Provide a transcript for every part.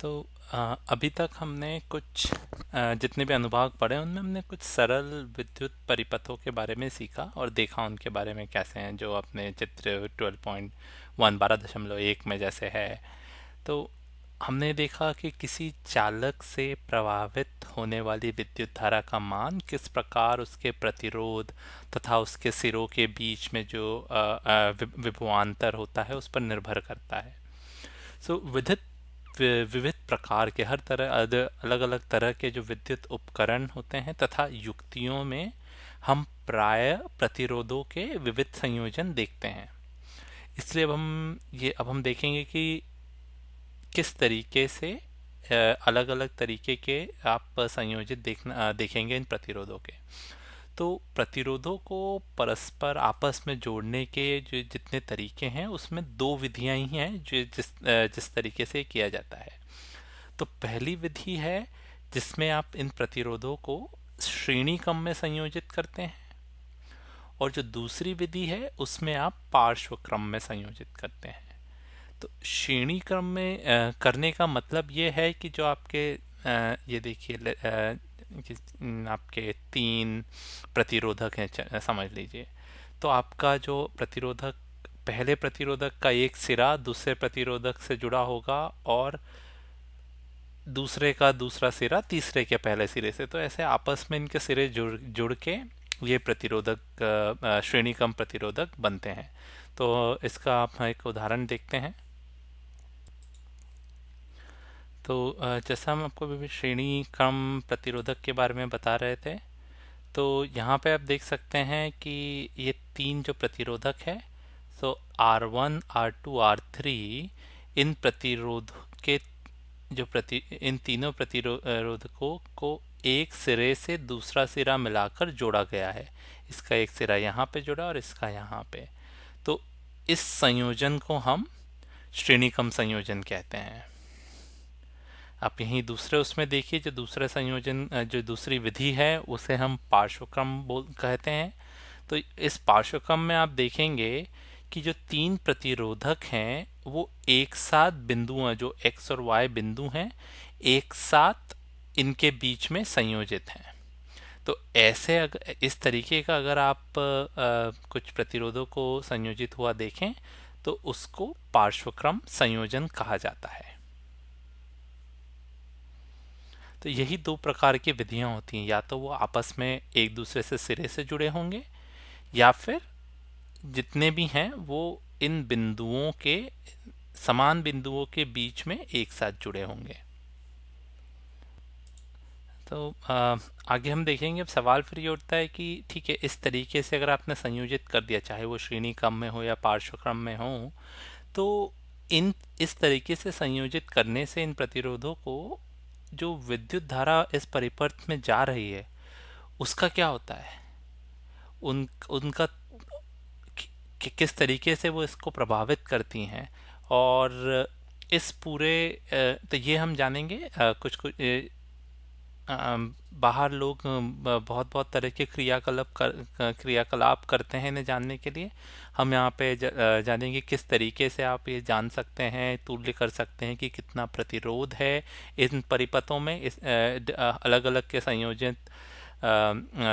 तो अभी तक हमने कुछ जितने भी अनुभाग पढ़े उनमें हमने कुछ सरल विद्युत परिपथों के बारे में सीखा और देखा उनके बारे में कैसे हैं, जो अपने चित्र 12.1 में जैसे है। तो हमने देखा कि किसी चालक से प्रभावित होने वाली विद्युत धारा का मान किस प्रकार उसके प्रतिरोध तथा उसके सिरों के बीच में जो विभवांतर होता है उस पर निर्भर करता है। विद्युत विविध प्रकार के हर तरह अलग अलग तरह के जो विद्युत उपकरण होते हैं तथा युक्तियों में हम प्राय प्रतिरोधों के विविध संयोजन देखते हैं। इसलिए अब हम देखेंगे कि किस तरीके से अलग अलग तरीके के आप संयोजित देखेंगे इन प्रतिरोधों के। तो प्रतिरोधों को परस्पर आपस में जोड़ने के जो जितने तरीके हैं उसमें दो विधियां ही हैं जो जिस तरीके से किया जाता है। तो पहली विधि है जिसमें आप इन प्रतिरोधों को श्रेणी क्रम में संयोजित करते हैं, और जो दूसरी विधि है उसमें आप पार्श्व क्रम में संयोजित करते हैं। तो श्रेणी क्रम में करने का मतलब ये है कि जो आपके ये देखिए आपके तीन प्रतिरोधक हैं समझ लीजिए। तो आपका जो प्रतिरोधक पहले प्रतिरोधक का एक सिरा दूसरे प्रतिरोधक से जुड़ा होगा और दूसरे का दूसरा सिरा तीसरे के पहले सिरे से। तो ऐसे आपस में इनके सिरे जुड़ जुड़ के ये प्रतिरोधक श्रेणी क्रम प्रतिरोधक बनते हैं। तो इसका आप एक उदाहरण देखते हैं। तो जैसा हम आपको अभी श्रेणी क्रम प्रतिरोधक के बारे में बता रहे थे, तो यहाँ पे आप देख सकते हैं कि ये तीन जो प्रतिरोधक है, तो R1, R2, R3 इन प्रतिरोध के इन तीनों प्रतिरोधकों को एक सिरे से दूसरा सिरा मिलाकर जोड़ा गया है। इसका एक सिरा यहाँ पे जुड़ा और इसका यहाँ पे। तो इस संयोजन को हम श्रेणी क्रम संयोजन कहते हैं। आप यहीं दूसरे उसमें देखिए, जो दूसरा संयोजन जो दूसरी विधि है उसे हम पार्श्वक्रम कहते हैं। तो इस पार्श्वक्रम में आप देखेंगे कि जो तीन प्रतिरोधक हैं वो एक साथ बिंदु हैं, जो x और y बिंदु हैं, एक साथ इनके बीच में संयोजित हैं। तो ऐसे इस तरीके का अगर आप कुछ प्रतिरोधों को संयोजित हुआ देखें तो उसको पार्श्वक्रम संयोजन कहा जाता है। तो यही दो प्रकार की विधियां होती हैं, या तो वो आपस में एक दूसरे से सिरे से जुड़े होंगे या फिर जितने भी हैं वो इन बिंदुओं के समान बिंदुओं के बीच में एक साथ जुड़े होंगे। तो आगे हम देखेंगे। अब सवाल फिर ये उठता है कि ठीक है, इस तरीके से अगर आपने संयोजित कर दिया, चाहे वो श्रेणी क्रम में हो या पार्श्व क्रम में हो, तो इस तरीके से संयोजित करने से इन प्रतिरोधों को जो विद्युत धारा इस परिपथ में जा रही है उसका क्या होता है, उनका किस तरीके से वो इसको प्रभावित करती हैं। और इस पूरे तो ये हम जानेंगे। कुछ कुछ बाहर लोग बहुत बहुत तरह के क्रियाकलाप करते हैं इन्हें जानने के लिए। हम यहाँ पे जानेंगे किस तरीके से आप ये जान सकते हैं, तुल्य कर सकते हैं कि कितना प्रतिरोध है इन परिपथों में इस अलग अलग के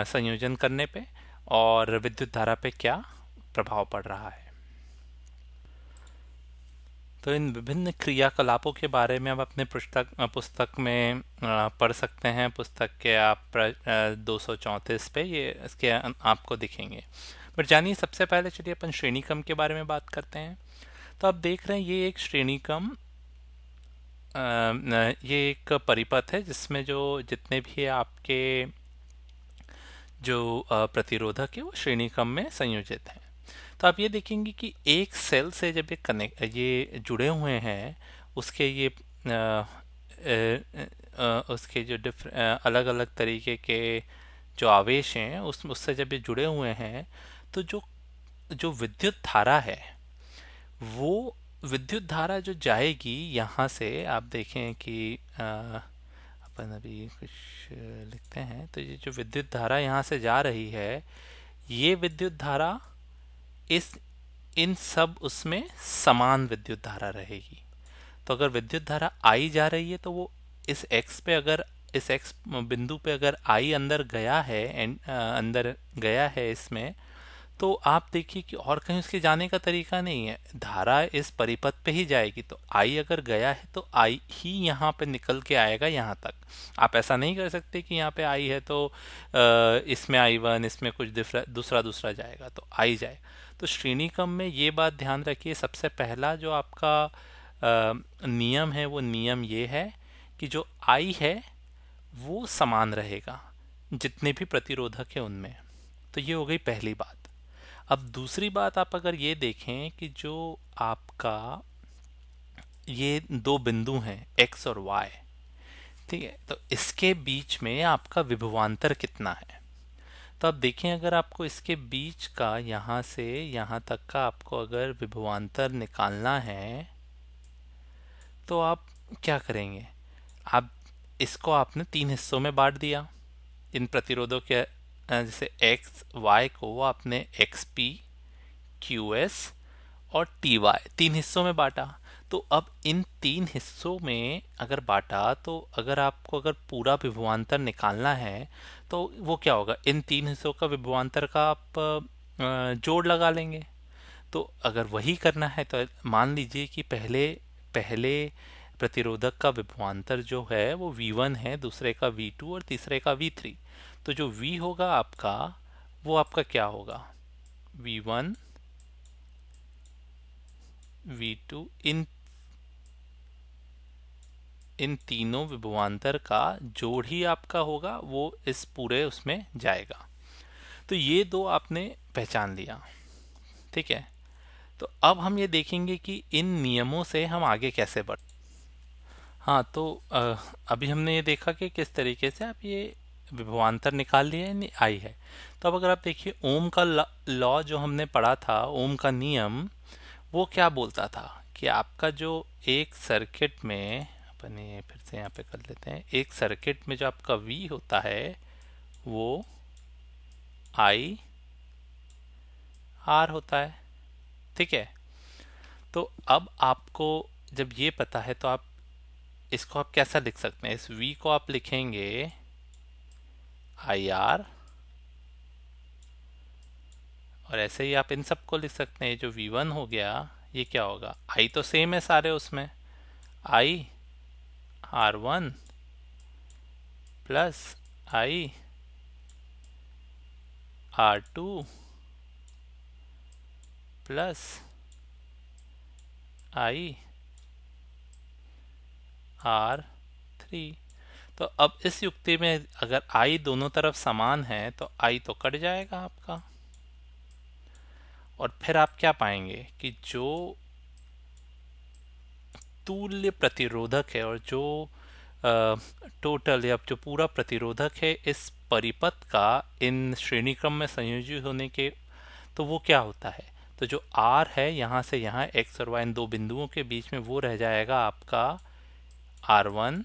संयोजन करने पे, और विद्युत धारा पे क्या प्रभाव पड़ रहा है। तो इन विभिन्न क्रियाकलापों के बारे में आप अपने पुस्तक में पढ़ सकते हैं। पुस्तक के आप 234 पे ये इसके आपको दिखेंगे। बट जानिए, सबसे पहले चलिए अपन श्रेणी क्रम के बारे में बात करते हैं। तो आप देख रहे हैं ये एक श्रेणी क्रम ये एक परिपथ है जिसमें जो जितने भी आपके जो प्रतिरोधक है वो श्रेणी क्रम में संयोजित हैं। तो आप ये देखेंगे कि एक सेल से जब ये जुड़े हुए हैं, उसके ये उसके जो अलग अलग तरीके के जो आवेश हैं उससे जब ये जुड़े हुए हैं, तो जो जो विद्युत धारा है वो विद्युत धारा जो जाएगी यहाँ से, आप देखें कि अपन अभी कुछ लिखते हैं। तो ये जो विद्युत धारा यहाँ से जा रही है, ये विद्युत धारा इन सब उसमें समान विद्युत धारा रहेगी। तो अगर विद्युत धारा आई जा रही है तो वो इस x पे अगर इस x बिंदु पे अगर आई अंदर गया है अंदर गया है इसमें, तो आप देखिए कि और कहीं उसके जाने का तरीका नहीं है, धारा इस परिपथ पे ही जाएगी। तो आई अगर गया है तो आई ही यहाँ पे निकल के आएगा यहाँ तक। आप ऐसा नहीं कर सकते कि यहाँ पे आई है तो इसमें I1, इसमें कुछ दूसरा दूसरा जाएगा, तो आई जाए। तो श्रेणी क्रम में ये बात ध्यान रखिए, सबसे पहला जो आपका नियम है वो नियम ये है कि जो आई है वो समान रहेगा जितने भी प्रतिरोधक है उनमें। तो ये हो गई पहली बात। अब दूसरी बात आप अगर ये देखें कि जो आपका ये दो बिंदु हैं x और y, ठीक है, तो इसके बीच में आपका विभवांतर कितना है। तो आप देखें अगर आपको इसके बीच का यहाँ से यहाँ तक का आपको अगर विभवांतर निकालना है तो आप क्या करेंगे, आप इसको आपने 3 हिस्सों में बांट दिया। इन प्रतिरोधों के जैसे एक्स वाई को आपने एक्स पी क्यू एस और टी वाई 3 हिस्सों में बांटा। तो अब इन 3 हिस्सों में अगर बांटा तो अगर आपको अगर पूरा विभवांतर निकालना है तो वो क्या होगा, इन 3 हिस्सों का विभवांतर का आप जोड़ लगा लेंगे। तो अगर वही करना है तो मान लीजिए कि पहले पहले प्रतिरोधक का विभवांतर जो है वो V1 है, दूसरे का V2 और तीसरे का V3। तो जो V होगा आपका वो आपका क्या होगा, V1 V2 इन तीनों विभवांतर का जोड़ ही आपका होगा, वो इस पूरे उसमें जाएगा। तो ये दो आपने पहचान लिया, ठीक है। तो अब हम ये देखेंगे कि इन नियमों से हम आगे कैसे बढ़। हाँ, तो अभी हमने ये देखा कि किस तरीके से आप ये विभवांतर निकाल लिए यानी आई है। तो अब अगर आप देखिए ओम का लॉ जो हमने पढ़ा था, ओम का नियम, वो क्या बोलता था कि आपका जो एक सर्किट में, अपन ये फिर से यहाँ पे कर लेते हैं, एक सर्किट में जो आपका V होता है वो आई आर होता है, ठीक है। तो अब आपको जब ये पता है तो आप इसको आप कैसा लिख सकते हैं, इस V को आप लिखेंगे आई आर, और ऐसे ही आप इन सब को लिख सकते हैं। जो V1 हो गया ये क्या होगा, I तो सेम है सारे उसमें, I R1 plus I R2 plus I R3। तो अब इस युक्ति में अगर I दोनों तरफ समान है तो I तो कट जाएगा आपका, और फिर आप क्या पाएंगे कि जो तुल्य प्रतिरोधक है और जो टोटल या जो पूरा प्रतिरोधक है इस परिपथ का इन श्रेणी क्रम में संयोजित होने के, तो वो क्या होता है, तो जो R है यहाँ से यहाँ x और y इन दो बिंदुओं के बीच में वो रह जाएगा आपका R1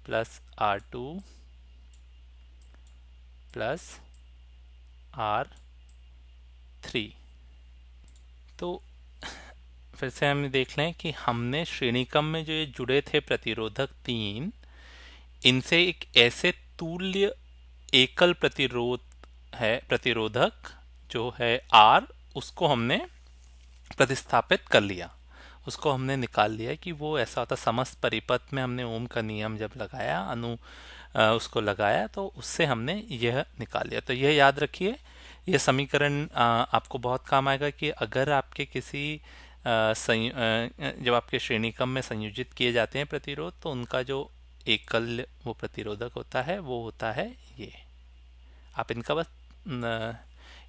plus R2 plus R3। तो फिर से हम देख लें कि हमने श्रेणी क्रम में जो ये जुड़े थे प्रतिरोधक 3, इनसे एक ऐसे तुल्य एकल प्रतिरोधक जो है R, उसको हमने प्रतिस्थापित कर लिया, उसको हमने निकाल लिया कि वो ऐसा होता। समस्त परिपथ में हमने ओम का नियम जब लगाया, उसको लगाया, तो उससे हमने यह निकाल लिया। तो यह याद रखिए, यह समीकरण आपको बहुत काम आएगा कि अगर आपके किसी जब आपके श्रेणी क्रम में संयोजित किए जाते हैं प्रतिरोध, तो उनका जो एकल वो प्रतिरोधक होता है वो होता है ये। आप इनका बस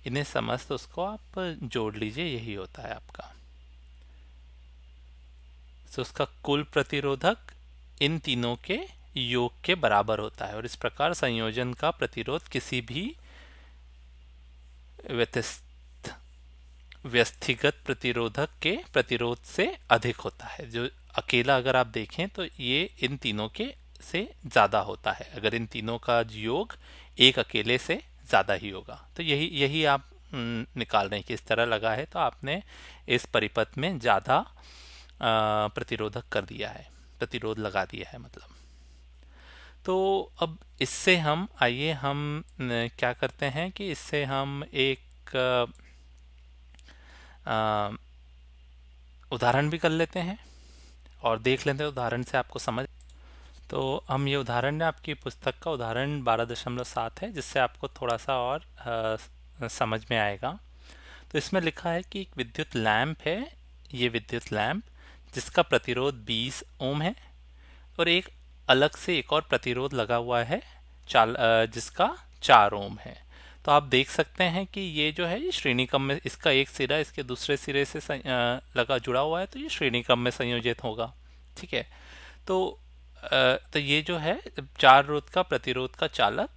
इन्हें समस्त उसको आप जोड़ लीजिए, यही होता है आपका। तो उसका कुल प्रतिरोधक इन तीनों के योग के बराबर होता है, और इस प्रकार संयोजन का प्रतिरोध किसी भी व्यवस्थिगत प्रतिरोधक के प्रतिरोध से अधिक होता है। जो अकेला अगर आप देखें तो ये इन तीनों के से ज़्यादा होता है, अगर इन तीनों का योग एक अकेले से ज़्यादा ही होगा। तो यही आप निकाल रहे हैं कि इस तरह लगा है तो आपने इस परिपथ में ज़्यादा प्रतिरोधक कर दिया है, प्रतिरोध लगा दिया है मतलब। तो अब इससे हम आइए हम क्या करते हैं कि इससे हम एक उदाहरण भी कर लेते हैं और देख लेते हैं उदाहरण से आपको समझ। तो हम ये उदाहरण आपकी पुस्तक का उदाहरण 12.7 है, जिससे आपको थोड़ा सा और समझ में आएगा। तो इसमें लिखा है कि एक विद्युत लैंप है, ये विद्युत लैंप जिसका प्रतिरोध 20 ओम है और एक अलग से एक और प्रतिरोध लगा हुआ है जिसका 4 ओम है। तो आप देख सकते हैं कि ये जो है ये श्रेणी क्रम में, इसका एक सिरा इसके दूसरे सिरे से लगा जुड़ा हुआ है, तो ये श्रेणी क्रम में संयोजित होगा। ठीक है। तो ये जो है 4 रोध का प्रतिरोध का चालक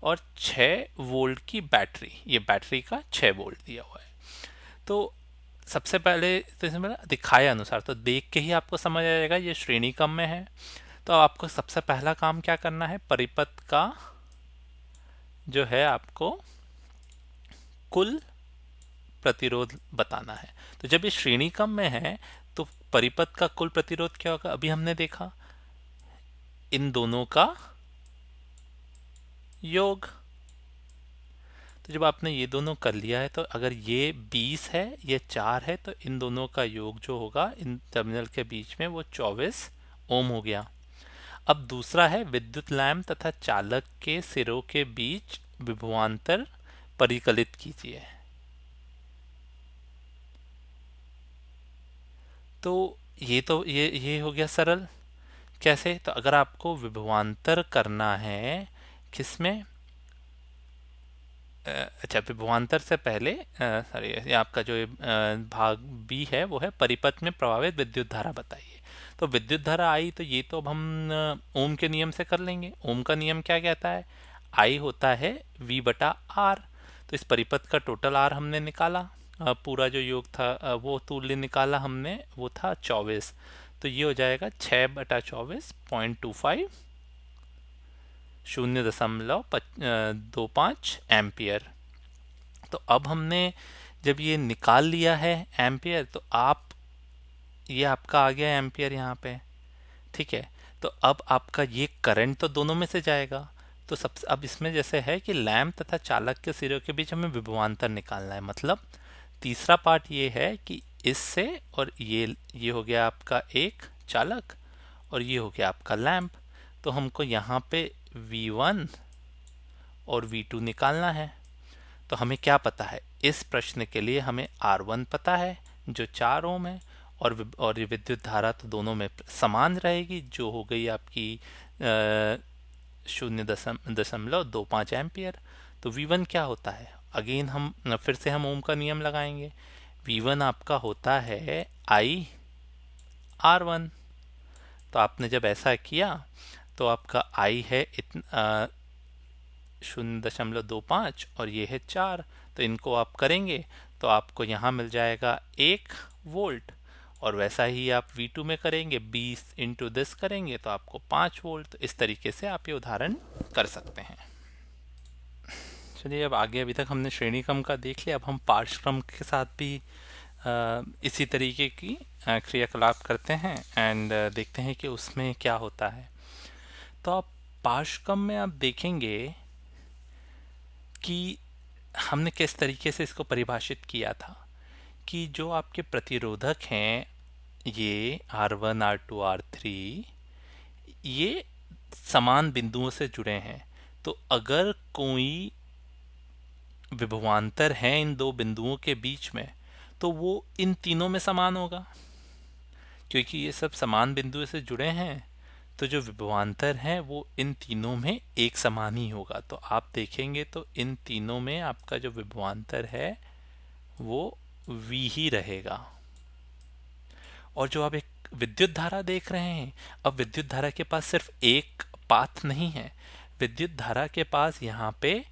और 6 वोल्ट की बैटरी, ये बैटरी का 6 वोल्ट दिया हुआ है। तो सबसे पहले तो इसमें दिखाए अनुसार तो देख के ही आपको समझ आ जाएगा ये श्रेणी क्रम में है। तो आपको सबसे पहला काम क्या करना है, परिपथ का जो है आपको कुल प्रतिरोध बताना है। तो जब ये श्रेणी क्रम में है तो परिपथ का कुल प्रतिरोध क्या होगा, अभी हमने देखा इन दोनों का योग। तो जब आपने ये दोनों कर लिया है तो अगर ये 20 है ये 4 है तो इन दोनों का योग जो होगा इन टर्मिनल के बीच में वो 24 ओम हो गया। अब दूसरा है विद्युत लैंप तथा चालक के सिरों के बीच विभवांतर परिकलित कीजिए। तो ये हो गया सरल। कैसे, तो अगर आपको विभवांतर करना है किसमें, अच्छा विभवांतर से पहले सॉरी ये आपका जो भाग बी है वो है परिपथ में प्रभावित विद्युत धारा बताइए। तो विद्युत धारा आई तो ये तो अब हम ओम के नियम से कर लेंगे। ओम का नियम क्या कहता है, आई होता है V बटा आर। तो इस परिपथ का टोटल आर हमने निकाला, पूरा जो योग था वो तुल्य निकाला हमने, वो था 24। तो ये हो जाएगा 6/24.25 0.25 एम्पियर। तो अब हमने जब ये निकाल लिया है एम्पियर तो ये आपका आ गया एम्पियर यहाँ पे। ठीक है। तो अब आपका ये करंट तो दोनों में से जाएगा। तो सबसे अब इसमें जैसे है कि लैंप तथा चालक के सिरों के बीच हमें विभवांतर निकालना है। मतलब तीसरा पार्ट ये है कि इससे और ये हो गया आपका एक चालक और ये हो गया आपका लैंप। तो हमको यहाँ पे V1 और V2 निकालना है। तो हमें क्या पता है, इस प्रश्न के लिए हमें R1 पता है जो 4 ओम है और ये विद्युत धारा तो दोनों में समान रहेगी जो हो गई आपकी 0.25 एम्पियर। तो V1 क्या होता है, अगेन हम फिर से हम ओम का नियम लगाएंगे। V1 आपका होता है I R1। तो आपने जब ऐसा किया तो आपका I है 0.25 और ये है 4। तो इनको आप करेंगे तो आपको यहाँ मिल जाएगा 1 वोल्ट। और वैसा ही आप V2 में करेंगे, 20 इंटू दिस करेंगे तो आपको 5 वोल्ट। तो इस तरीके से आप ये उदाहरण कर सकते हैं। चलिए अब आगे, अभी तक हमने श्रेणी क्रम का देख लिया, अब हम पार्श्व क्रम के साथ भी इसी तरीके की क्रियाकलाप करते हैं एंड देखते हैं कि उसमें क्या होता है। तो आप पार्श्व क्रम में आप देखेंगे कि हमने किस तरीके से इसको परिभाषित किया था कि जो आपके प्रतिरोधक हैं ये R1 R2 R3 ये समान बिंदुओं से जुड़े हैं। तो अगर कोई विभवांतर है इन दो बिंदुओं के बीच में तो वो इन तीनों में समान होगा, क्योंकि ये सब समान बिंदुओं से जुड़े हैं। तो जो विभवांतर है वो इन तीनों में एक समान ही होगा। तो आप देखेंगे तो इन तीनों में आपका जो विभवांतर है वो V ही रहेगा। और जो आप एक विद्युत धारा देख रहे हैं, अब विद्युत धारा के पास सिर्फ एक पाथ नहीं है, विद्युत धारा के पास यहाँ पे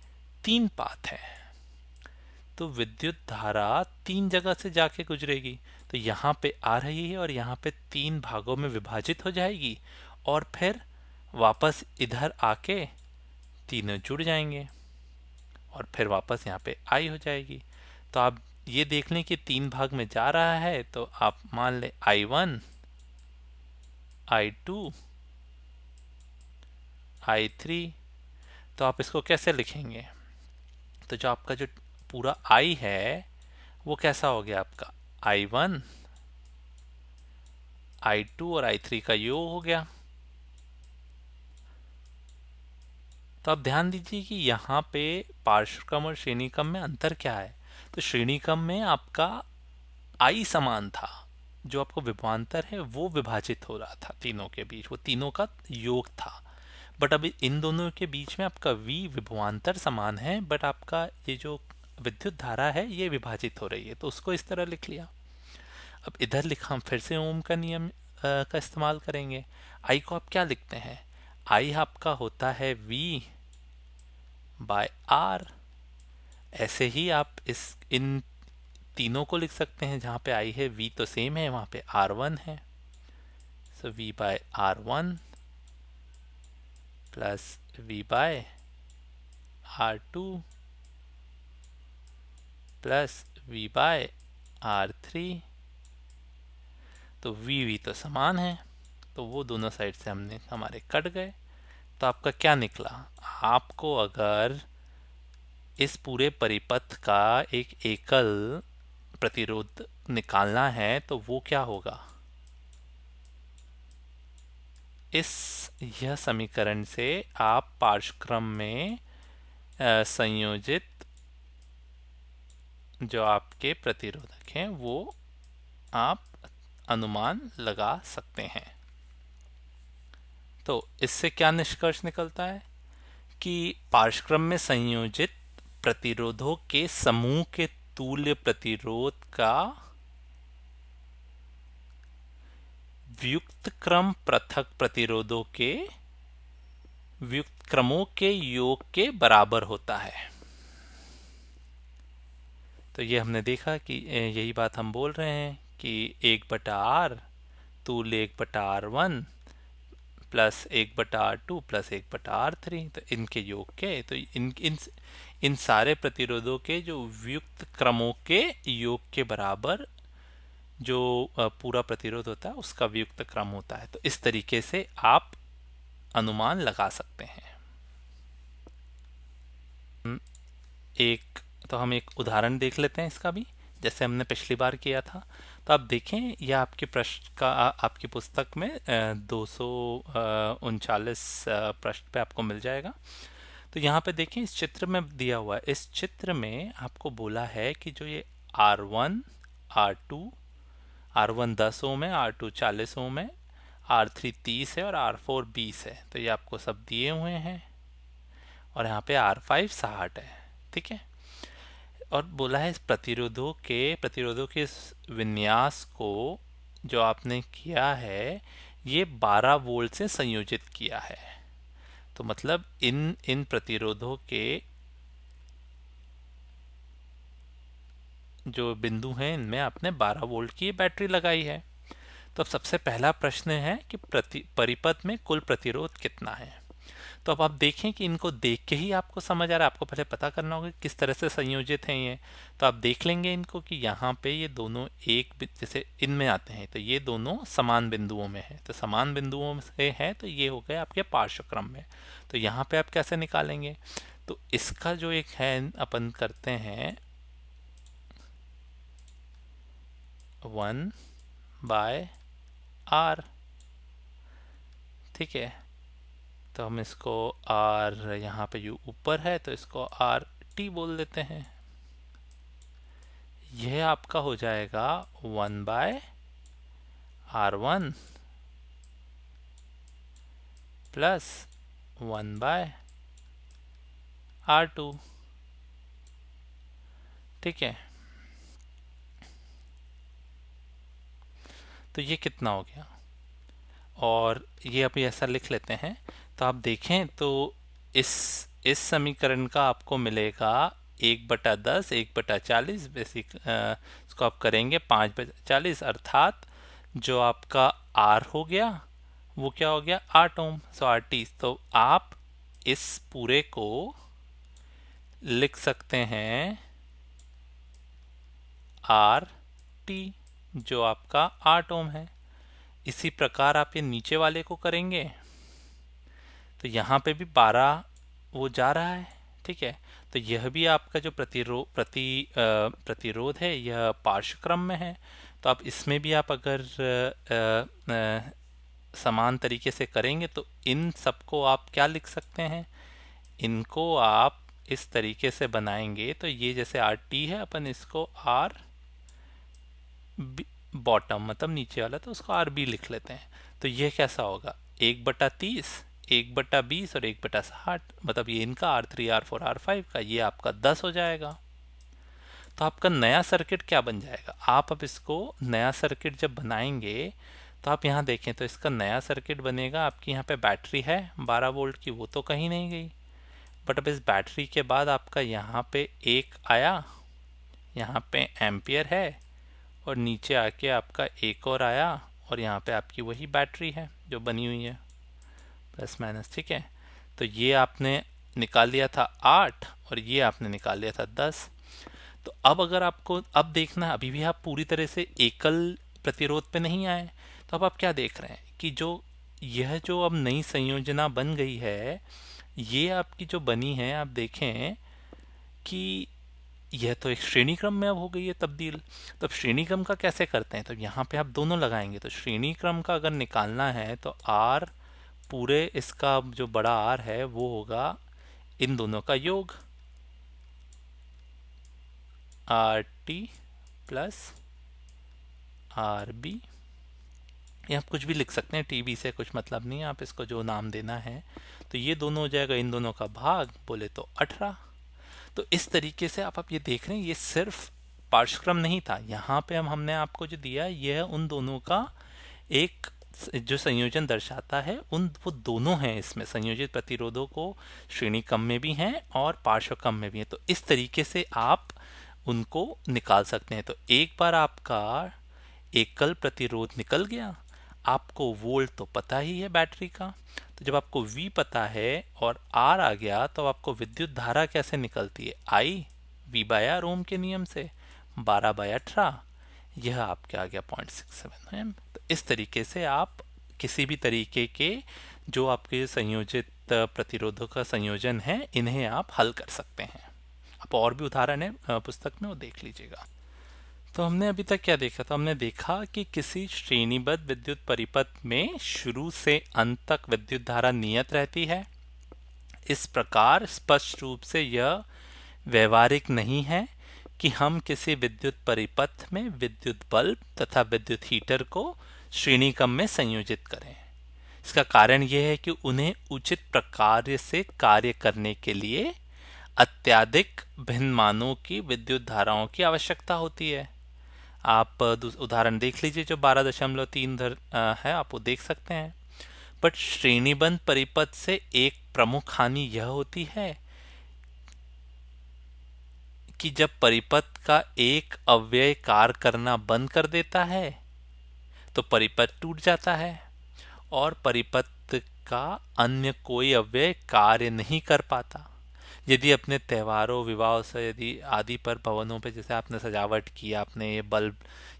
3 पाथ है। तो विद्युत धारा 3 जगह से जाके गुजरेगी। तो यहाँ पे आ रही है और यहाँ पे 3 भागों में विभाजित हो जाएगी और फिर वापस इधर आके तीनों जुड़ जाएंगे और फिर वापस यहाँ पे आई हो जाएगी। तो आप ये देख लें कि 3 भाग में जा रहा है तो आप मान लें I1 I2 I3। तो आप इसको कैसे लिखेंगे? तो जो आपका जो पूरा I है वो कैसा हो गया आपका I1 I2 और I3 का योग हो गया। तो आप ध्यान दीजिए कि यहाँ पे पार्श्वक्रम और श्रेणीक्रम में अंतर क्या है। तो श्रेणीक्रम में आपका I समान था, जो आपको विभवांतर है वो विभाजित हो रहा था तीनों के बीच, वो तीनों का योग था। बट अभी इन दोनों के बीच में आपका V विभवांतर समान है, बट आपका ये जो विद्युत धारा है ये विभाजित हो रही है, तो उसको इस तरह लिख लिया। अब इधर लिखा हम फिर से ओम का नियम का इस्तेमाल करेंगे। I को आप क्या लिखते हैं? I आपका होता है V बाय R। ऐसे ही आप इन तीनों को लिख सकते हैं, जहाँ पे I है V तो सेम है, वहाँ पे R1 है, so V by R1 plus V by R2 plus V by R3। तो V तो समान है, तो वो दोनों साइड से हमारे कट गए। तो आपका क्या निकला? आपको अगर इस पूरे परिपथ का एक एकल प्रतिरोध निकालना है तो वो क्या होगा? यह समीकरण से आप पार्श्वक्रम में संयोजित जो आपके प्रतिरोधक हैं वो आप अनुमान लगा सकते हैं। तो इससे क्या निष्कर्ष निकलता है कि पार्श्वक्रम में संयोजित प्रतिरोधों के समूह के तुल्य प्रतिरोध का व्युक्त क्रम पृथक प्रतिरोधों के व्युक्त क्रमों के योग के बराबर होता है। तो ये हमने देखा कि यही बात हम बोल रहे हैं कि 1/r तुल्य 1/r1 plus 1/r2 plus 1/r3। तो इनके योग के, तो इन सारे प्रतिरोधों के जो व्युक्त क्रमों के योग के बराबर जो पूरा प्रतिरोध होता है उसका व्युक्त क्रम होता है। तो इस तरीके से आप अनुमान लगा सकते हैं। हम एक उदाहरण देख लेते हैं इसका भी, जैसे हमने पिछली बार किया था। तो आप देखें, यह आपके प्रश्न का आपकी पुस्तक में 239 पृष्ठ पे आपको मिल जाएगा। तो यहाँ पे देखें, इस चित्र में दिया हुआ है, इस चित्र में आपको बोला है कि जो ये R1 R2 R1 10 ओम है, R2 40 ओम है, R3 30 है और R4 20 है। तो ये आपको सब दिए हुए हैं और यहाँ पे R5 60 है। ठीक है, और बोला है इस प्रतिरोधों के इस विन्यास को जो आपने किया है ये 12 वोल्ट से संयोजित किया है। तो मतलब इन प्रतिरोधों के जो बिंदु हैं इनमें आपने 12 वोल्ट की बैटरी लगाई है। तो अब सबसे पहला प्रश्न है कि परिपथ में कुल प्रतिरोध कितना है। तो अब आप देखें कि इनको देख के ही आपको समझ आ रहा है, आपको पहले पता करना होगा किस तरह से संयोजित हैं ये। तो आप देख लेंगे इनको कि यहाँ पे ये दोनों जैसे इनमें आते हैं तो ये दोनों समान बिंदुओं में है, तो समान बिंदुओं से है तो ये हो गए आपके पार्श्वक्रम में। तो यहाँ पे आप कैसे निकालेंगे? तो इसका जो एक है अपन करते हैं 1/r। ठीक है, तो हम इसको r, यहाँ पे u ऊपर है तो इसको r t बोल देते हैं। यह आपका हो जाएगा 1/r1 प्लस 1/r2। ठीक है, तो ये कितना हो गया, और ये अभी ऐसा लिख लेते हैं। तो आप देखें तो इस समीकरण का आपको मिलेगा 1/10 1/40 बेसिक, इसको आप करेंगे 5/40, अर्थात जो आपका R हो गया वो क्या हो गया 8 ओम, सो RT। तो आप इस पूरे को लिख सकते हैं RT जो आपका 8 ओम है। इसी प्रकार आप ये नीचे वाले को करेंगे तो यहाँ पे भी 12 वो जा रहा है, ठीक है। तो यह भी आपका जो प्रतिरोध है यह पार्श्व क्रम में है। तो आप इसमें भी आप अगर समान तरीके से करेंगे तो इन सबको आप क्या लिख सकते हैं, इनको आप इस तरीके से बनाएंगे तो ये जैसे आर टी है, अपन इसको आर बॉटम मतलब नीचे वाला, तो उसको आर बी लिख लेते हैं। तो ये कैसा होगा 1/30, 1/20 और 1/60, मतलब ये इनका R3 R4 R5 का ये आपका 10 हो जाएगा। तो आपका नया सर्किट क्या बन जाएगा, आप अब इसको नया सर्किट जब बनाएंगे तो आप यहाँ देखें तो इसका नया सर्किट बनेगा। आपकी यहाँ पे बैटरी है 12 वोल्ट की, वो तो कहीं नहीं गई, बट अब इस बैटरी के बाद आपका यहाँ पे एक आया, यहाँ पे एम्पियर है, और नीचे आके आपका एक और आया, और यहाँ पे आपकी वही बैटरी है जो बनी हुई है प्लस माइनस, ठीक है। तो ये आपने निकाल लिया था 8 और ये आपने निकाल लिया था 10। तो अब अगर आपको अब देखना, अभी भी आप पूरी तरह से एकल प्रतिरोध पे नहीं आए, तो अब आप क्या देख रहे हैं कि यह जो अब नई संयोजना बन गई है, ये आपकी जो बनी है, आप देखें कि यह तो एक श्रेणी क्रम में अब हो गई है तब्दील। तो अब श्रेणी क्रम का कैसे करते हैं, तो यहाँ पे आप दोनों लगाएंगे। तो श्रेणी क्रम का अगर निकालना है तो आर पूरे इसका जो बड़ा आर है वो होगा इन दोनों का योग, R T plus R B. ये आप कुछ भी लिख सकते हैं, टी बी से कुछ मतलब नहीं है, आप इसको जो नाम देना है। तो ये दोनों हो जाएगा इन दोनों का भाग, बोले तो 18। तो इस तरीके से आप ये देख रहे हैं, ये सिर्फ पार्श्वक्रम नहीं था, यहाँ पे हमने आपको जो दिया यह उन दोनों का एक जो संयोजन दर्शाता है, वो दोनों हैं इसमें संयोजित प्रतिरोधों को, श्रेणी क्रम में भी हैं और पार्श्व क्रम में भी हैं। तो इस तरीके से आप उनको निकाल सकते हैं। तो एक बार आपका एकल प्रतिरोध निकल गया, आपको वोल्ट तो पता ही है बैटरी का, तो जब आपको V पता है और R आ गया तो आपको विद्युत धारा कैसे निकलती है, I V/R ओम के नियम से 12/18, यह आपके आ गया 0.67 एम। तो इस तरीके से आप किसी भी तरीके के जो आपके संयोजित प्रतिरोधों का संयोजन है, इन्हें आप हल कर सकते हैं। आप और भी उदाहरण है पुस्तक में, वो देख लीजिएगा। तो हमने अभी तक क्या देखा, तो हमने देखा कि किसी श्रेणीबद्ध विद्युत परिपथ में शुरू से अंत तक विद्युत धारा नियत रहती है। इस प्रकार स्पष्ट रूप से यह व्यवहारिक नहीं है कि हम किसी विद्युत परिपथ में विद्युत बल्ब तथा विद्युत हीटर को श्रेणी क्रम में संयोजित करें। इसका कारण यह है कि उन्हें उचित प्रकार से कार्य करने के लिए अत्यधिक भिन्न मानों की विद्युत धाराओं की आवश्यकता होती है। आप उदाहरण देख लीजिए जो 12.3 है, आप वो देख सकते हैं। बट श्रेणीबद्ध परिपथ से एक प्रमुख हानि यह होती है कि जब परिपथ का एक अवयव कार्य करना बंद कर देता है तो परिपथ टूट जाता है और परिपथ का अन्य कोई अवयव कार्य नहीं कर पाता। यदि अपने त्योहारों विवाह से यदि आदि पर भवनों पे जैसे आपने सजावट की, आपने ये बल्ब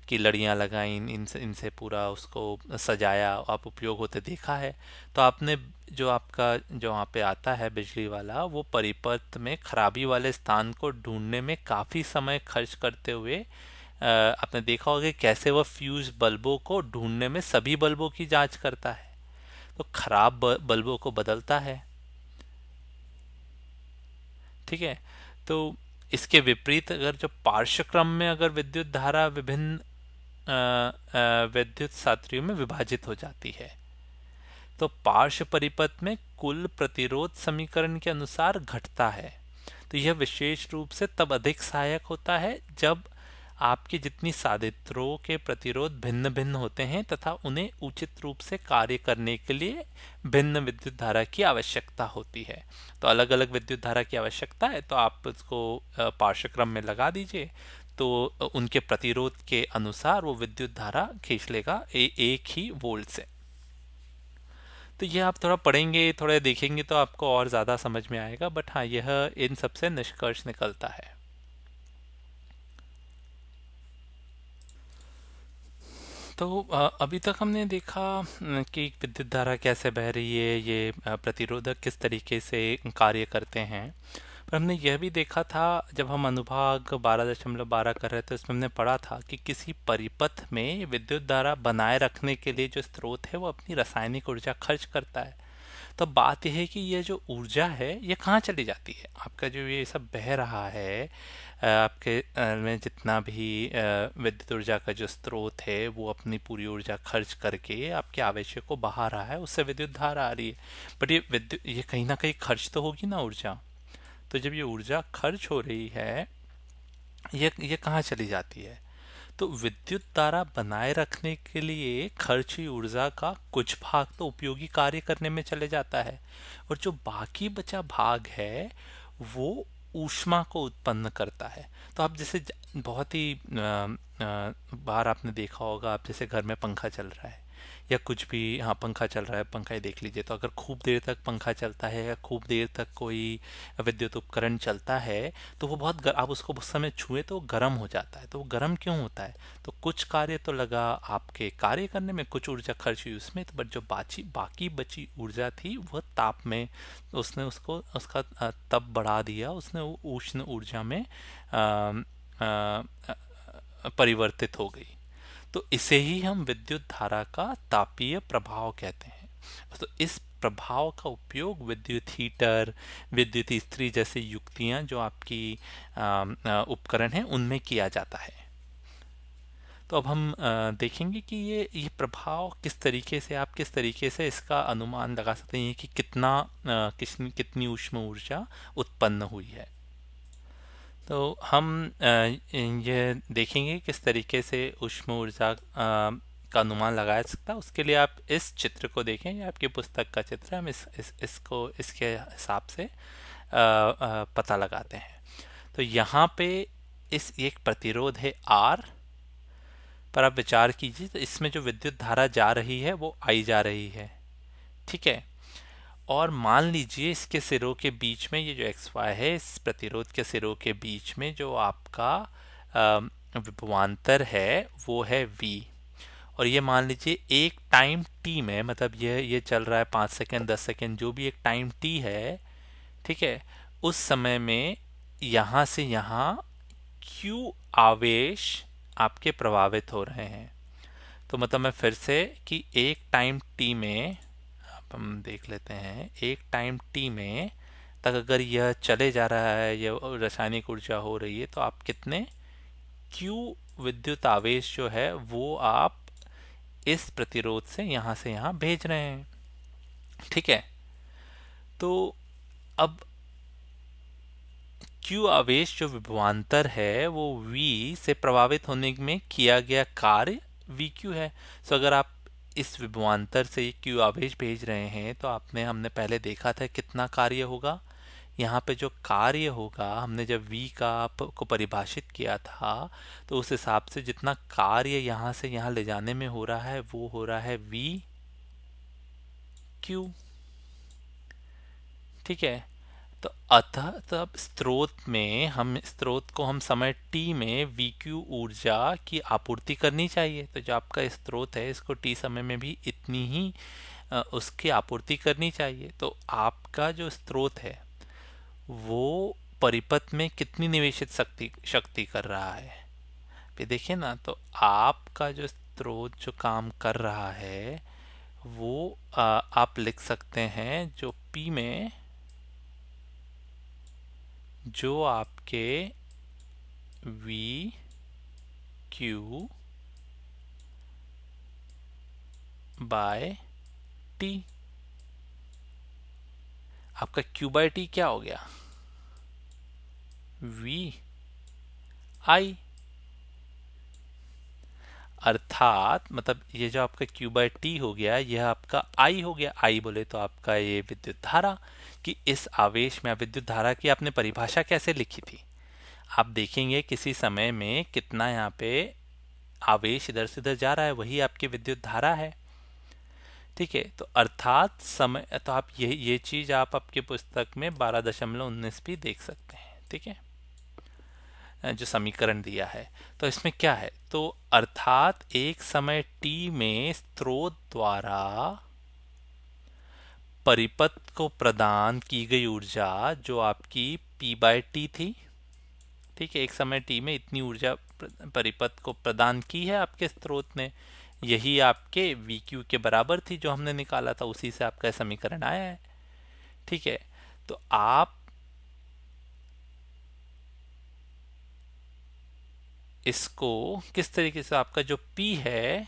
की लड़ियां लगाई, इनसे पूरा उसको सजाया, आप उपयोग होते देखा है, तो आपने जो आपका जो वहाँ पे आता है बिजली वाला, वो परिपथ में खराबी वाले स्थान को ढूंढने में काफ़ी समय खर्च करते हुए आपने देखा होगा कैसे वह फ्यूज बल्बों को ढूंढने में सभी बल्बों की जांच करता है, तो खराब बल्बों को बदलता है, ठीक है। तो इसके विपरीत अगर जो पार्श्व क्रम में अगर विद्युत धारा विभिन्न विद्युत सात्रियों में विभाजित हो जाती है, तो पार्श्व परिपथ में कुल प्रतिरोध समीकरण के अनुसार घटता है। तो यह विशेष रूप से तब अधिक सहायक होता है जब आपके जितनी साधित्रों के प्रतिरोध भिन्न भिन्न होते हैं तथा उन्हें उचित रूप से कार्य करने के लिए भिन्न विद्युत धारा की आवश्यकता होती है। तो अलग अलग विद्युत धारा की आवश्यकता है, तो आप उसको पार्श्व क्रम में लगा दीजिए, तो उनके प्रतिरोध के अनुसार वो विद्युत धारा खींच लेगा एक ही वोल्ट से। तो यह आप थोड़ा पढ़ेंगे, थोड़ा देखेंगे तो आपको और ज़्यादा समझ में आएगा। बट हाँ, यह इन सबसे निष्कर्ष निकलता है। तो अभी तक हमने देखा कि विद्युत धारा कैसे बह रही है, ये प्रतिरोधक किस तरीके से कार्य करते हैं। पर हमने यह भी देखा था जब हम अनुभाग 12.12 कर रहे थे, उसमें हमने पढ़ा था कि किसी परिपथ में विद्युत धारा बनाए रखने के लिए जो स्रोत है वो अपनी रासायनिक ऊर्जा खर्च करता है। तो बात यह है कि ये जो ऊर्जा है ये कहाँ चली जाती है। आपका जो ये सब बह रहा है, आपके में जितना भी विद्युत ऊर्जा का जो स्रोत है वो अपनी पूरी ऊर्जा खर्च करके आपके आवेश को बहा रहा है, उससे विद्युत धारा आ रही है। बट ये कहीं ना कहीं खर्च तो होगी ना ऊर्जा। तो जब ये ऊर्जा खर्च हो रही है, ये कहाँ चली जाती है। तो विद्युत धारा बनाए रखने के लिए खर्च हुई ऊर्जा का कुछ भाग तो उपयोगी कार्य करने में चले जाता है, और जो बाकी बचा भाग है वो ऊष्मा को उत्पन्न करता है। तो आप जैसे बहुत ही बार आपने देखा होगा, आप जैसे घर में पंखा चल रहा है या कुछ भी, हाँ पंखा चल रहा है, पंखा ही देख लीजिए। तो अगर खूब देर तक पंखा चलता है या खूब देर तक कोई विद्युत उपकरण चलता है तो वो आप उसको उस समय छुए तो गर्म हो जाता है। तो वो गर्म क्यों होता है? तो कुछ कार्य तो लगा आपके कार्य करने में, कुछ ऊर्जा खर्च हुई उसमें, तो बट जो बाकी बची ऊर्जा थी वह ताप में, उसने उसका तप बढ़ा दिया, उसने वो उष्ण ऊर्जा में परिवर्तित हो गई। तो इसे ही हम विद्युत धारा का तापीय प्रभाव कहते हैं। तो इस प्रभाव का उपयोग विद्युत हीटर, विद्युत इस्त्री जैसे युक्तियां जो आपकी उपकरण हैं उनमें किया जाता है। तो अब हम देखेंगे कि ये प्रभाव किस तरीके से इसका अनुमान लगा सकते हैं कि कितनी ऊष्म ऊर्जा उत्पन्न हुई है। तो हम ये देखेंगे किस तरीके से ऊष्म ऊर्जा का अनुमान लगाया सकता है। उसके लिए आप इस चित्र को देखें, ये आपकी पुस्तक का चित्र है। हम इसको इसके हिसाब से पता लगाते हैं। तो यहाँ पे एक प्रतिरोध है R पर आप विचार कीजिए। तो इसमें जो विद्युत धारा जा रही है वो I जा रही है, ठीक है। और मान लीजिए इसके सिरों के बीच में, ये जो एक्स वाई है, इस प्रतिरोध के सिरों के बीच में जो आपका विभवांतर है वो है V। और ये मान लीजिए एक टाइम t में, मतलब ये चल रहा है 5 सेकेंड 10 सेकेंड, जो भी एक टाइम t है, ठीक है, उस समय में यहाँ से यहाँ q आवेश आपके प्रभावित हो रहे हैं। तो मतलब मैं फिर से कि एक टाइम t में, हम देख लेते हैं, एक टाइम t में तक अगर यह चले जा रहा है, यह रासायनिक ऊर्जा हो रही है, तो आप कितने q विद्युत आवेश जो है वो आप इस प्रतिरोध से यहाँ भेज रहे हैं, ठीक है। तो अब q आवेश जो विभवांतर है वो v से प्रभावित होने में किया गया कार्य vq है। तो अगर आप इस विभवांतर से q आवेश भेज रहे हैं तो हमने पहले देखा था कितना कार्य होगा। यहाँ पे जो कार्य होगा, हमने जब v को परिभाषित किया था तो उस हिसाब से जितना कार्य यहाँ से यहाँ ले जाने में हो रहा है वो हो रहा है v q, ठीक है। तो अतः तब स्रोत को हम समय t में vq ऊर्जा की आपूर्ति करनी चाहिए। तो जो आपका स्रोत है इसको t समय में भी इतनी ही उसकी आपूर्ति करनी चाहिए। तो आपका जो स्रोत है वो परिपथ में कितनी निवेशित शक्ति कर रहा है, ये देखिए ना। तो आपका जो स्रोत जो काम कर रहा है वो आप लिख सकते हैं, जो P में जो आपके V Q बाय T, आपका Q बाय T क्या हो गया, V I। अर्थात मतलब ये जो आपका Q बाय T हो गया, यह आपका I हो गया। I बोले तो आपका ये विद्युत धारा, कि इस आवेश में विद्युत धारा की आपने परिभाषा कैसे लिखी थी। आप देखेंगे किसी समय में कितना यहाँ पे आवेश इधर से उधर जा रहा है, वही आपकी विद्युत धारा है, ठीक है। तो अर्थात समय, तो आप ये चीज आप आपकी पुस्तक में 12.19 भी देख सकते हैं, ठीक है। जो समीकरण दिया है। तो इसमें क्या है, तो अर्थात एक समय t में स्रोत द्वारा परिपथ को प्रदान की गई ऊर्जा जो आपकी p/t थी, ठीक है, एक समय t में इतनी ऊर्जा परिपथ को प्रदान की है आपके स्रोत ने, यही आपके vq के बराबर थी जो हमने निकाला था, उसी से आपका समीकरण आया है। ठीक है, तो आप इसको किस तरीके से, आपका जो P है,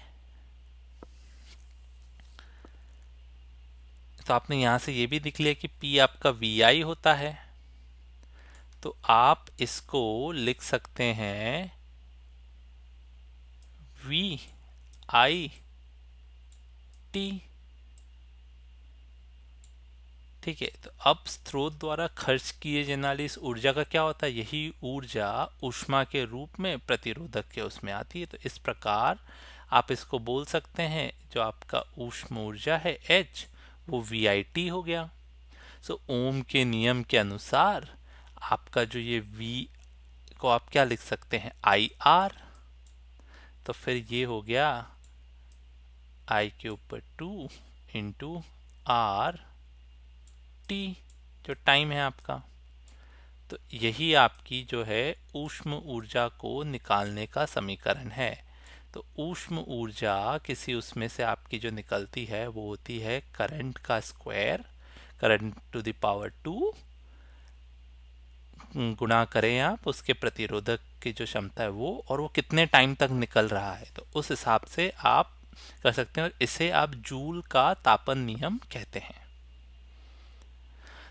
तो आपने यहां से ये भी देख लिया कि P आपका VI होता है, तो आप इसको लिख सकते हैं VI T। ठीक है, तो अब स्रोत द्वारा खर्च किए जाने वाली इस ऊर्जा का क्या होता है, यही ऊर्जा ऊष्मा के रूप में प्रतिरोधक के उसमें आती है। तो इस प्रकार आप इसको बोल सकते हैं, जो आपका ऊष्म ऊर्जा है H, वो VIT हो गया। सो ओम के नियम के अनुसार आपका जो ये V को आप क्या लिख सकते हैं, IR। तो फिर ये हो गया I के ऊपर 2 इंटू R T, जो टाइम है आपका। तो यही आपकी जो है ऊष्म ऊर्जा को निकालने का समीकरण है। तो ऊष्म ऊर्जा किसी उसमें से आपकी जो निकलती है वो होती है करंट का square, current to the power 2 गुणा करें आप उसके प्रतिरोधक की जो क्षमता है वो, और वो कितने टाइम तक निकल रहा है, तो उस हिसाब से आप कर सकते हैं, और इसे आप जूल का तापन नियम कहते हैं।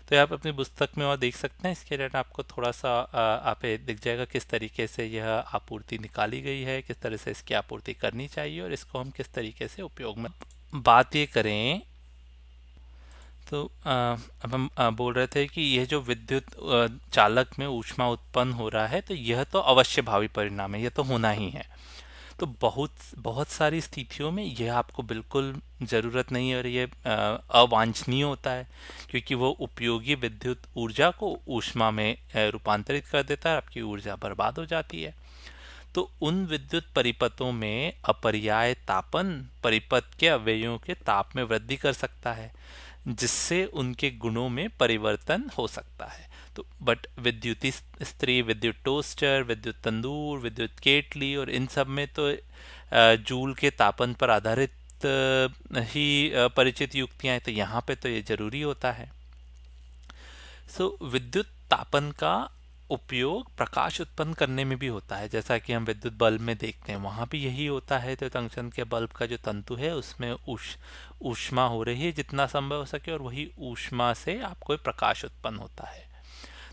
तो आप अपनी पुस्तक में और देख सकते हैं, इसके लिए आपको थोड़ा सा आप दिख जाएगा किस तरीके से यह आपूर्ति निकाली गई है, किस तरह से इसकी आपूर्ति करनी चाहिए और इसको हम किस तरीके से उपयोग में। बात ये करें तो अब हम बोल रहे थे कि यह जो विद्युत चालक में ऊष्मा उत्पन्न हो रहा है, तो यह तो अवश्य भावी परिणाम है, यह तो होना ही है। तो बहुत बहुत सारी स्थितियों में यह आपको बिल्कुल ज़रूरत नहीं है और ये अवांछनीय होता है, क्योंकि वो उपयोगी विद्युत ऊर्जा को ऊष्मा में रूपांतरित कर देता है, आपकी ऊर्जा बर्बाद हो जाती है। तो उन विद्युत परिपथों में अपर्याय तापन परिपथ के अवयवों के ताप में वृद्धि कर सकता है, जिससे उनके गुणों में परिवर्तन हो सकता है। तो बट विद्युत इस्त्री, विद्युत टोस्टर, विद्युत तंदूर, विद्युत केटली और इन सब में तो जूल के तापन पर आधारित ही परिचित युक्तियां हैं, तो यहाँ पे तो ये जरूरी होता है। विद्युत तापन का उपयोग प्रकाश उत्पन्न करने में भी होता है, जैसा कि हम विद्युत बल्ब में देखते हैं, वहां भी यही होता है। तो टंगस्टन के बल्ब का जो तंतु है उसमें ऊष्मा हो रही है जितना संभव हो सके, और वही ऊष्मा से आपको प्रकाश उत्पन्न होता है।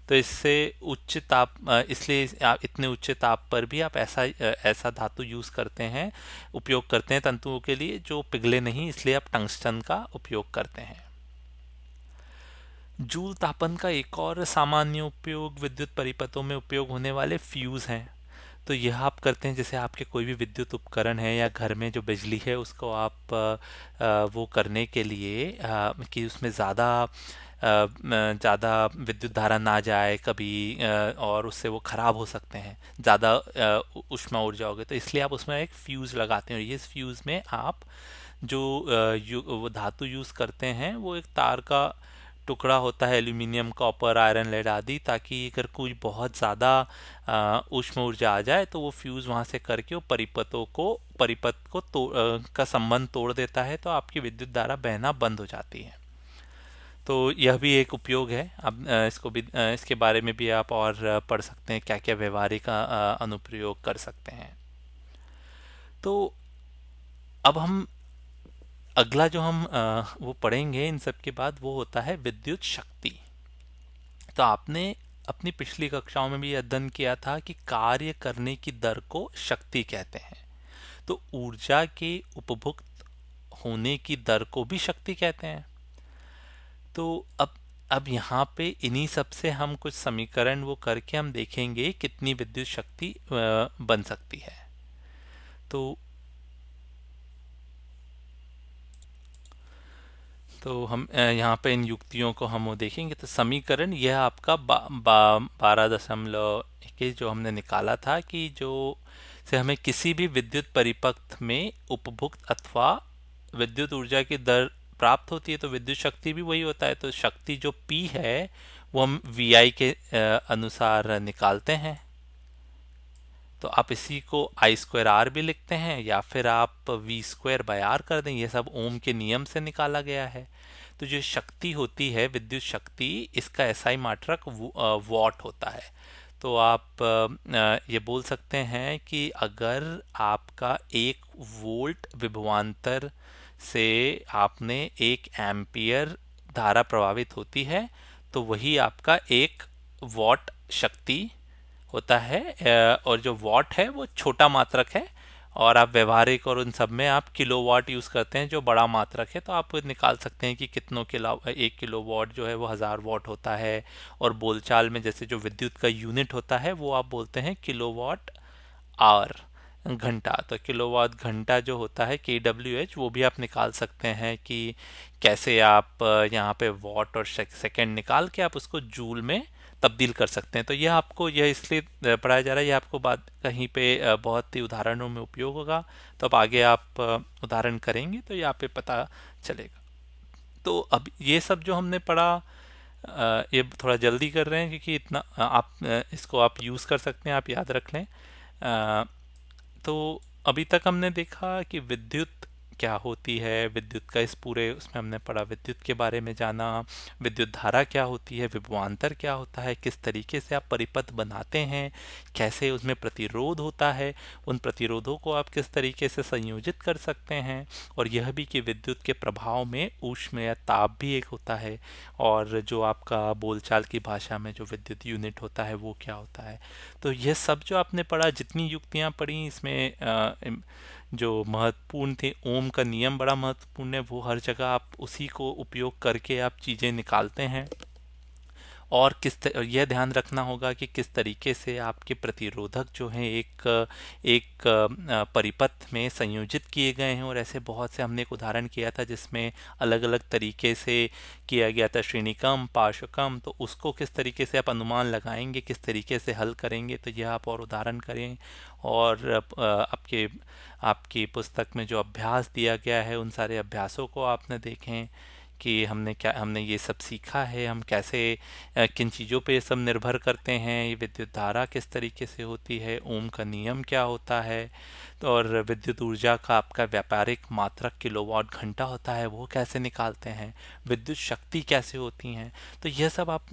तो इससे उच्च ताप, इसलिए आप इतने उच्च ताप पर भी आप ऐसा धातु यूज करते हैं, उपयोग करते हैं तंतुओं के लिए जो पिघले नहीं, इसलिए आप टंगस्टन का उपयोग करते हैं। जूल तापन का एक और सामान्य उपयोग विद्युत परिपथों में उपयोग होने वाले फ्यूज हैं। तो यह आप करते हैं, जैसे आपके कोई भी विद्युत उपकरण है या घर में जो बिजली है उसको आप वो करने के लिए कि उसमें ज़्यादा विद्युत धारा ना जाए कभी, और उससे वो ख़राब हो सकते हैं, ज़्यादा ऊष्मा ऊर्जा हो गई, तो इसलिए आप उसमें एक फ्यूज़ लगाते हैं। और ये फ्यूज़ में आप जो वो धातु यूज़ करते हैं वो एक तार का टुकड़ा होता है, एल्यूमिनियम, कॉपर, आयरन, लेड आदि, ताकि अगर कोई बहुत ज़्यादा ऊष्मा ऊर्जा आ जाए तो वो फ्यूज़ वहाँ से करके वो परिपथ को का संबंध तोड़ देता है, तो आपकी विद्युत धारा बहना बंद हो जाती है। तो यह भी एक उपयोग है। अब इसको भी इसके बारे में भी आप और पढ़ सकते हैं, क्या क्या व्यवहारिक अनुप्रयोग कर सकते हैं। तो अब हम अगला जो हम वो पढ़ेंगे इन सब के बाद, वो होता है विद्युत शक्ति। तो आपने अपनी पिछली कक्षाओं में भी अध्ययन किया था कि कार्य करने की दर को शक्ति कहते हैं। तो ऊर्जा के उपभुक्त होने की दर को भी शक्ति कहते हैं। तो अब यहाँ पे इन्हीं सब से हम कुछ समीकरण वो करके हम देखेंगे कितनी विद्युत शक्ति बन सकती है। तो हम यहाँ पे इन युक्तियों को हम वो देखेंगे। तो समीकरण यह आपका 12.1 कि जो हमने निकाला था कि जो से हमें किसी भी विद्युत परिपथ में उपभुक्त अथवा विद्युत ऊर्जा की दर प्राप्त होती है, तो विद्युत शक्ति भी वही होता है। तो शक्ति जो P है वो हम VI के अनुसार निकालते हैं। तो आप इसी को I²R भी लिखते हैं, या फिर आप V²/R कर दें। ये सब ओम के नियम से निकाला गया है। तो जो शक्ति होती है, विद्युत शक्ति, इसका SI मात्रक वॉट होता है। तो आप ये बोल सकते हैं कि अगर आपका 1 वोल्ट विभवांतर से आपने 1 एम्पियर धारा प्रवाहित होती है, तो वही आपका 1 वॉट शक्ति होता है। और जो वॉट है वो छोटा मात्रक है, और आप व्यवहारिक और उन सब में आप किलोवाट यूज़ करते हैं जो बड़ा मात्रक है। तो आप निकाल सकते हैं कि कितनों किलो 1 किलोवाट जो है वो 1000 वाट होता है। और बोलचाल में जैसे जो विद्युत का यूनिट होता है वो आप बोलते हैं किलोवाट आवर, घंटा। तो किलोवाट घंटा जो होता है kWh, वो भी आप निकाल सकते हैं कि कैसे आप यहाँ पे वॉट और सेकंड निकाल के आप उसको जूल में तब्दील कर सकते हैं। तो यह आपको यह इसलिए पढ़ाया जा रहा है, यह आपको बात कहीं पे बहुत ही उदाहरणों में उपयोग होगा। तो अब आगे आप उदाहरण करेंगे तो ये आप पे पता चलेगा। तो अब ये सब जो हमने पढ़ा, ये थोड़ा जल्दी कर रहे हैं क्योंकि इतना आप इसको आप यूज़ कर सकते हैं, आप याद रख लें। तो अभी तक हमने देखा कि विद्युत क्या होती है, विद्युत का इस पूरे उसमें हमने पढ़ा, विद्युत के बारे में जाना, विद्युत धारा क्या होती है, विभवांतर क्या होता है, किस तरीके से आप परिपथ बनाते हैं, कैसे उसमें प्रतिरोध होता है, उन प्रतिरोधों को आप किस तरीके से संयोजित कर सकते हैं, और यह भी कि विद्युत के प्रभाव में ऊष्मा या ताप भी एक होता है, और जो आपका बोलचाल की भाषा में जो विद्युत यूनिट होता है वो क्या होता है। तो यह सब जो आपने पढ़ा, जितनी युक्तियां पढ़ी, इसमें जो महत्वपूर्ण थी, ओम का नियम बड़ा महत्वपूर्ण है। वो हर जगह आप उसी को उपयोग करके आप चीज़ें निकालते हैं। और यह ध्यान रखना होगा कि किस तरीके से आपके प्रतिरोधक जो हैं एक परिपथ में संयोजित किए गए हैं। और ऐसे बहुत से हमने एक उदाहरण किया था जिसमें अलग अलग तरीके से किया गया था, श्रेणीकम, पार्श्वकम। तो उसको किस तरीके से आप अनुमान लगाएंगे, किस तरीके से हल करेंगे, तो यह आप और उदाहरण करें। और आपकी पुस्तक में जो अभ्यास दिया गया है उन सारे अभ्यासों को आपने देखें कि हमने ये सब सीखा है, हम कैसे किन चीज़ों पे ये सब निर्भर करते हैं, ये विद्युत धारा किस तरीके से होती है, ओम का नियम क्या होता है, तो और विद्युत ऊर्जा का आपका व्यापारिक मात्रक किलोवाट घंटा होता है वो कैसे निकालते हैं, विद्युत शक्ति कैसे होती हैं। तो यह सब आप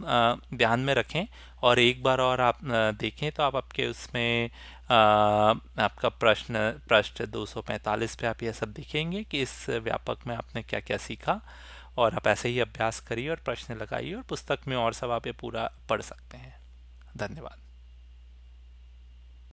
ध्यान में रखें। और एक बार और आप देखें तो आप आपके उसमें आपका पृष्ठ 245 पे आप यह सब देखेंगे कि इस व्यापक में आपने क्या क्या सीखा। और आप ऐसे ही अभ्यास करिए और प्रश्न लगाइए, और पुस्तक में और सब आप ये पूरा पढ़ सकते हैं। धन्यवाद।